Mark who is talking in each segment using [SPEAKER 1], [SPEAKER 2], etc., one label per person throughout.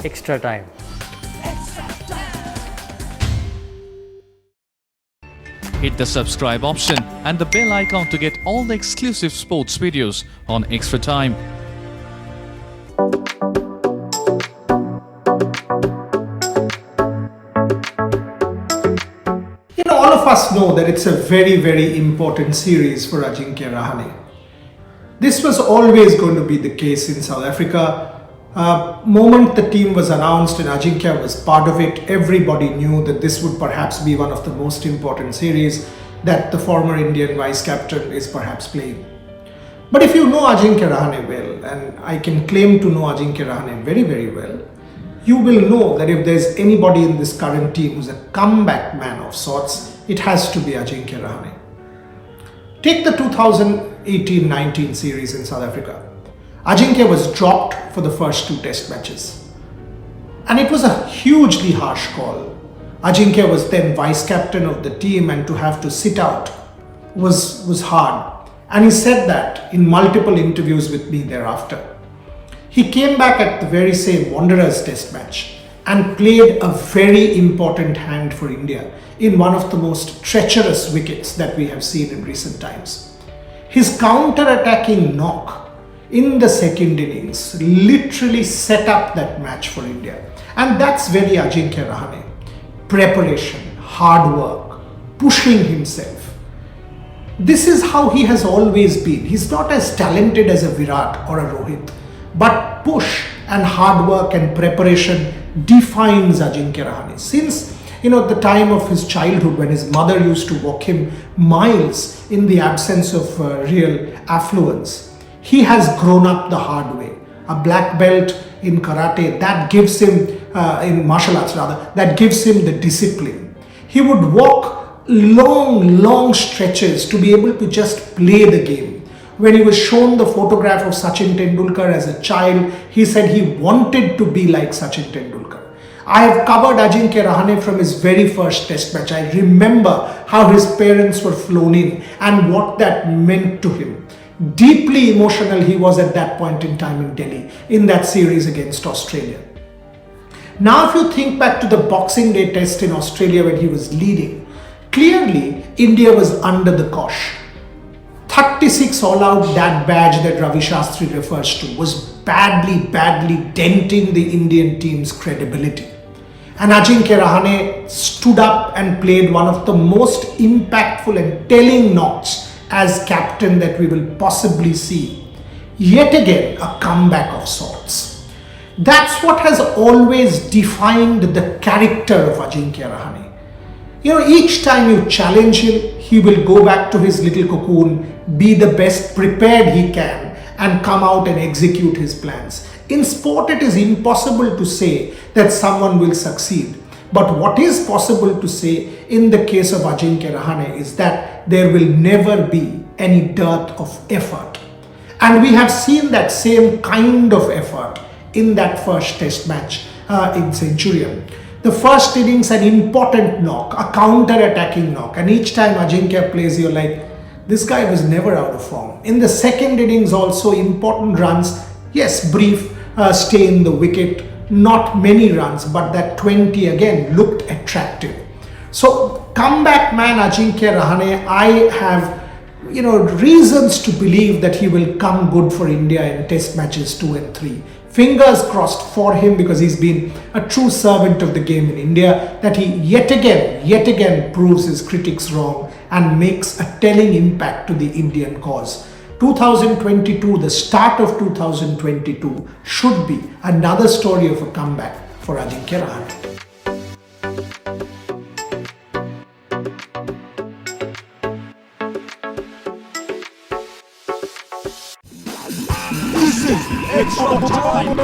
[SPEAKER 1] extra time.
[SPEAKER 2] Hit the subscribe option and the bell icon to get all the exclusive sports videos on Extra Time.
[SPEAKER 3] All of us know that it's a very, very important series for Ajinkya Rahane. This was always going to be the case in South Africa. Moment the team was announced and Ajinkya was part of it, everybody knew that this would perhaps be one of the most important series that the former Indian vice captain is perhaps playing. But if you know Ajinkya Rahane well, and I can claim to know Ajinkya Rahane very, very well, you will know that if there's anybody in this current team who's a comeback man of sorts, it has to be Ajinkya Rahane. Take the 2018-19 series in South Africa. Ajinkya was dropped for the first 2 test matches. And it was a hugely harsh call. Ajinkya was then vice captain of the team, and to have to sit out was hard. And he said that in multiple interviews with me thereafter. He came back at the very same Wanderers test match and played a very important hand for India in one of the most treacherous wickets that we have seen in recent times. His counter-attacking knock in the second innings literally set up that match for India. And that's very Ajinkya Rahane. Preparation, hard work, pushing himself. This is how he has always been. He's not as talented as a Virat or a Rohit, but push and hard work and preparation defines Ajinkya Rahane. Since the time of his childhood, when his mother used to walk him miles in the absence of real affluence, he has grown up the hard way. A black belt in karate, that gives him, in martial arts rather, that gives him the discipline. He would walk long stretches to be able to just play the game. When he was shown the photograph of Sachin Tendulkar as a child, he said he wanted to be like Sachin Tendulkar. I have covered Ajinkya Rahane from his very first test match. I remember how his parents were flown in and what that meant to him. Deeply emotional he was at that point in time in Delhi, in that series against Australia. Now if you think back to the Boxing Day test in Australia when he was leading, clearly India was under the cosh. 36 all-out, that badge that Ravi Shastri refers to, was badly denting the Indian team's credibility. And Ajinkya Rahane stood up and played one of the most impactful and telling knocks as captain that we will possibly see. Yet again, a comeback of sorts. That's what has always defined the character of Ajinkya Rahane. Each time you challenge him, he will go back to his little cocoon, be the best prepared he can, and come out and execute his plans. In sport, it is impossible to say that someone will succeed. But what is possible to say in the case of Ajinkya Rahane is that there will never be any dearth of effort. And we have seen that same kind of effort in that first test match in Centurion. The first innings, an important knock, a counter-attacking knock. And each time Ajinkya plays, you're like, this guy was never out of form. In the second innings also, important runs. Yes, brief stay in the wicket. Not many runs, but that 20 again looked attractive. So comeback man Ajinkya Rahane, I have reasons to believe that he will come good for India in test matches 2 and 3. Fingers crossed for him, because he's been a true servant of the game in India, that he yet again proves his critics wrong and makes a telling impact to the Indian cause. 2022, the start of 2022, should be another story of a comeback for Ajinkya Rahane.
[SPEAKER 4] This is Extra Time!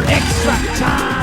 [SPEAKER 4] Extra Time!